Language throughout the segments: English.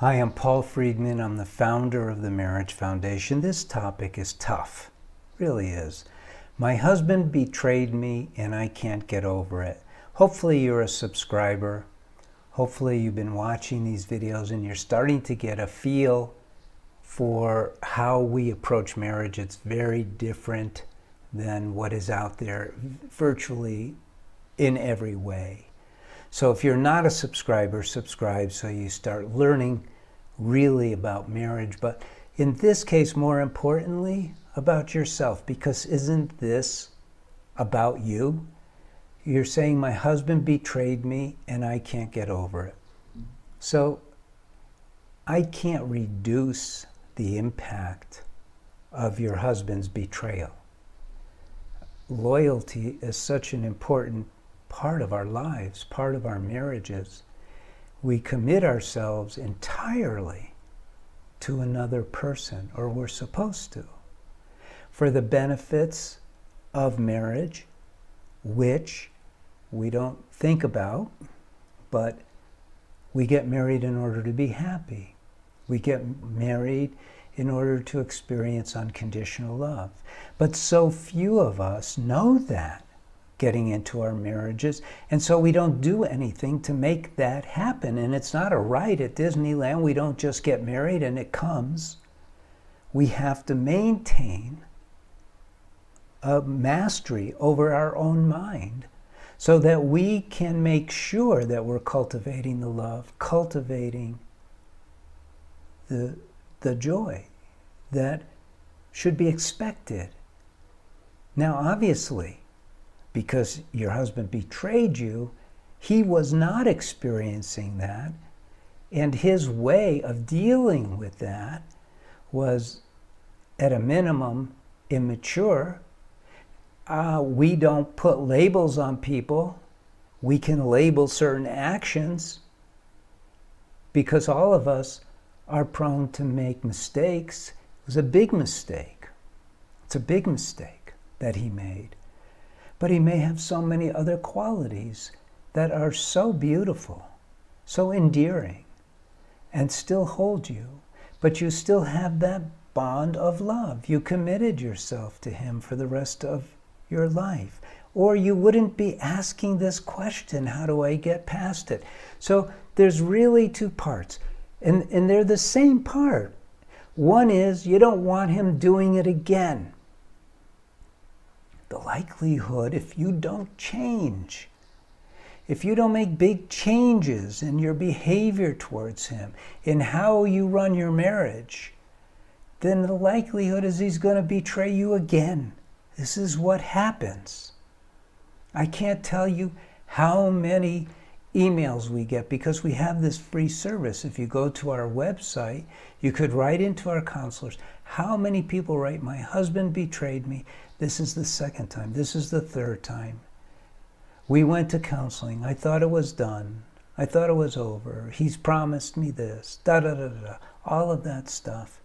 Hi, I'm Paul Friedman. I'm the founder of the Marriage Foundation. This topic is tough, really is. My husband betrayed me and I can't get over it. Hopefully you're a subscriber. Hopefully you've been watching these videos and you're starting to get a feel for how we approach marriage. It's very different than what is out there virtually in every way. So if you're not a subscriber, subscribe so you start learning really about marriage. But in this case, more importantly, about yourself, because isn't this about you? You're saying my husband betrayed me and I can't get over it. So I can't reduce the impact of your husband's betrayal. Loyalty is such an important part of our lives, part of our marriages. We commit ourselves entirely to another person, or we're supposed to, for the benefits of marriage, which we don't think about, but we get married in order to be happy. We get married in order to experience unconditional love. But so few of us know that getting into our marriages, and so we don't do anything to make that happen. And it's not a rite at Disneyland. We don't just get married and it comes. We have to maintain a mastery over our own mind so that we can make sure that we're cultivating the love, cultivating the joy that should be expected. Now, obviously, because your husband betrayed you, he was not experiencing that. And his way of dealing with that was, at a minimum, immature. We don't put labels on people. We can label certain actions because all of us are prone to make mistakes. It was a big mistake. It's a big mistake that he made. But he may have so many other qualities that are so beautiful, so endearing, and still hold you. But you still have that bond of love. You committed yourself to him for the rest of your life. Or you wouldn't be asking this question, how do I get past it? So there's really two parts, and they're the same part. One is you don't want him doing it again. The likelihood, if you don't change, if you don't make big changes in your behavior towards him, in how you run your marriage, then the likelihood is he's going to betray you again. This is what happens. I can't tell you how many emails we get because we have this free service. If you go to our website, you could write into our counselors. How many people write, my husband betrayed me. This is the second time. This is the third time. We went to counseling. I thought it was done. I thought it was over. He's promised me this. Da-da-da-da. All of that stuff.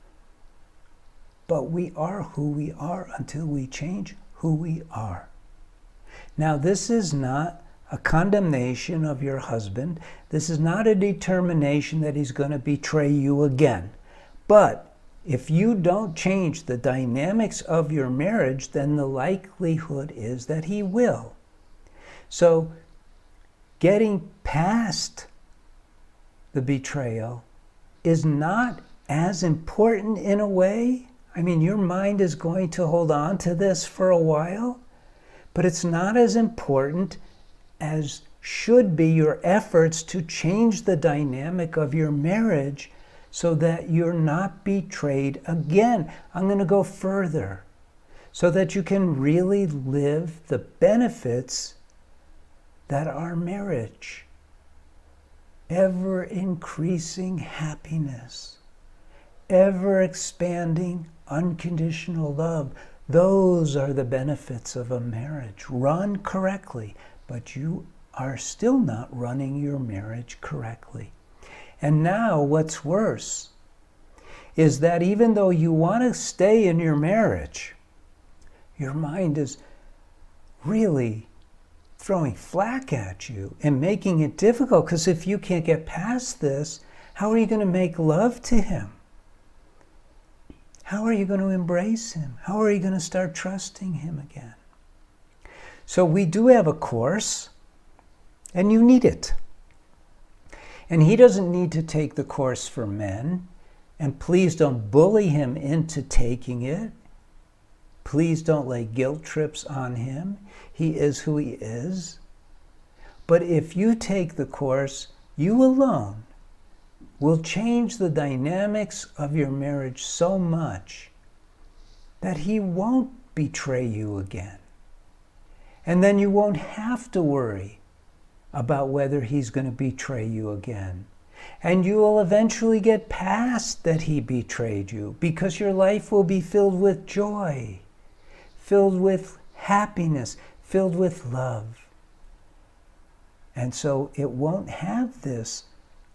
But we are who we are until we change who we are. Now, this is not a condemnation of your husband. This is not a determination that he's going to betray you again. But if you don't change the dynamics of your marriage, then the likelihood is that he will. So getting past the betrayal is not as important in a way. I mean, your mind is going to hold on to this for a while, but it's not as important as should be your efforts to change the dynamic of your marriage so that you're not betrayed again. I'm going to go further so that you can really live the benefits that are marriage. Ever increasing happiness, ever expanding unconditional love. Those are the benefits of a marriage. Run correctly, but you are still not running your marriage correctly. And now what's worse is that even though you want to stay in your marriage, your mind is really throwing flack at you and making it difficult, because if you can't get past this, How are you going to make love to him? How are you going to embrace him? How are you going to start trusting him again? So we do have a course, and you need it. And he doesn't need to take the course for men. And please don't bully him into taking it. Please don't lay guilt trips on him. He is who he is. But if you take the course, you alone will change the dynamics of your marriage so much that he won't betray you again. And then you won't have to worry about whether he's going to betray you again. And you will eventually get past that he betrayed you, because your life will be filled with joy, filled with happiness, filled with love. And so it won't have this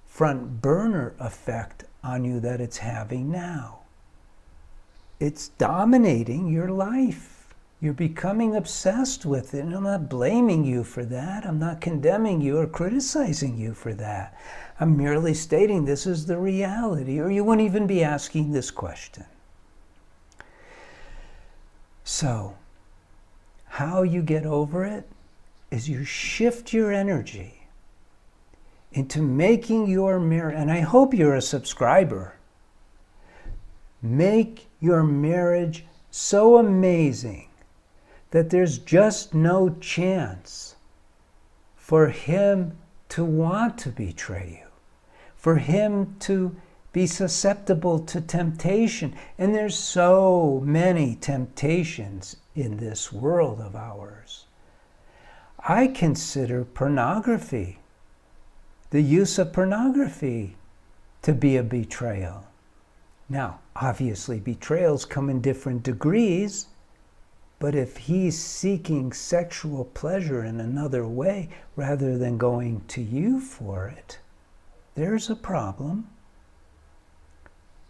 front burner effect on you that it's having now. It's dominating your life. You're becoming obsessed with it, and I'm not blaming you for that. I'm not condemning you or criticizing you for that. I'm merely stating this is the reality, or you wouldn't even be asking this question. So, how you get over it is you shift your energy into making your marriage, and I hope you're a subscriber, make your marriage so amazing that there's just no chance for him to want to betray you, for him to be susceptible to temptation. And there's so many temptations in this world of ours. I consider pornography, the use of pornography, to be a betrayal. Now, obviously, betrayals come in different degrees, but if he's seeking sexual pleasure in another way rather than going to you for it, there's a problem.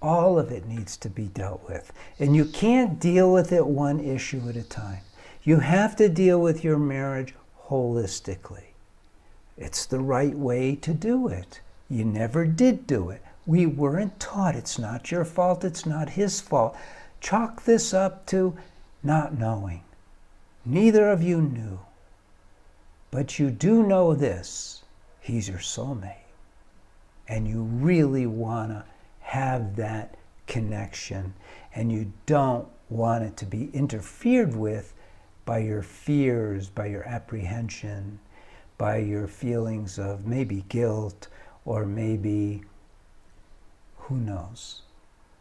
All of it needs to be dealt with. And you can't deal with it one issue at a time. You have to deal with your marriage holistically. It's the right way to do it. You never did do it. We weren't taught. It's not your fault. It's not his fault. Chalk this up to not knowing. Neither of you knew. But you do know this. He's your soulmate. And you really want to have that connection. And you don't want it to be interfered with by your fears, by your apprehension, by your feelings of maybe guilt, or maybe, who knows.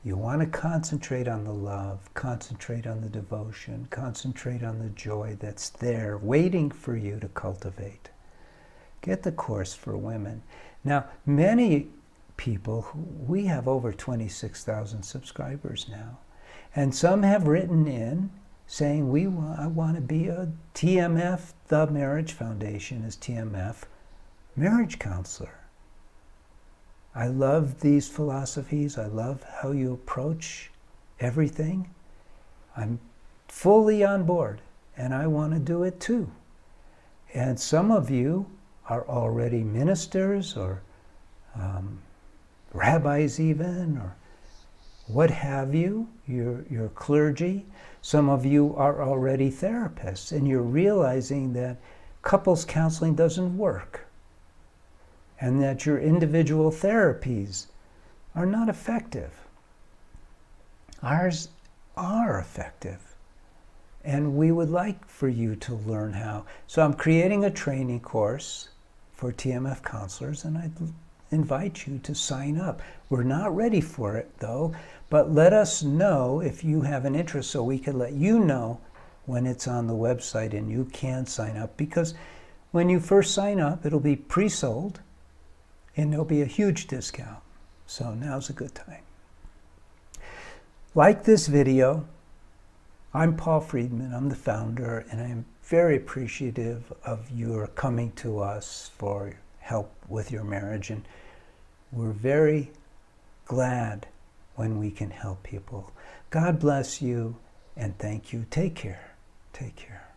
You want to concentrate on the love, concentrate on the devotion, concentrate on the joy that's there waiting for you to cultivate. Get the course for women. Now, many people, we have over 26,000 subscribers now, and some have written in saying, I want to be a TMF, the Marriage Foundation is TMF, marriage counselor. I love these philosophies. I love how you approach everything. I'm fully on board, and I want to do it too. And some of you are already ministers or rabbis even, or what have you. You're clergy. Some of you are already therapists, and you're realizing that couples counseling doesn't work, and that your individual therapies are not effective. Ours are effective, and we would like for you to learn how. So I'm creating a training course for TMF counselors, and I'd invite you to sign up. We're not ready for it, though, but let us know if you have an interest so we can let you know when it's on the website and you can sign up, because when you first sign up, it'll be pre-sold, and there'll be a huge discount. So now's a good time. Like this video, I'm Paul Friedman. I'm the founder, and I'm very appreciative of your coming to us for help with your marriage. And we're very glad when we can help people. God bless you, and thank you. Take care. Take care.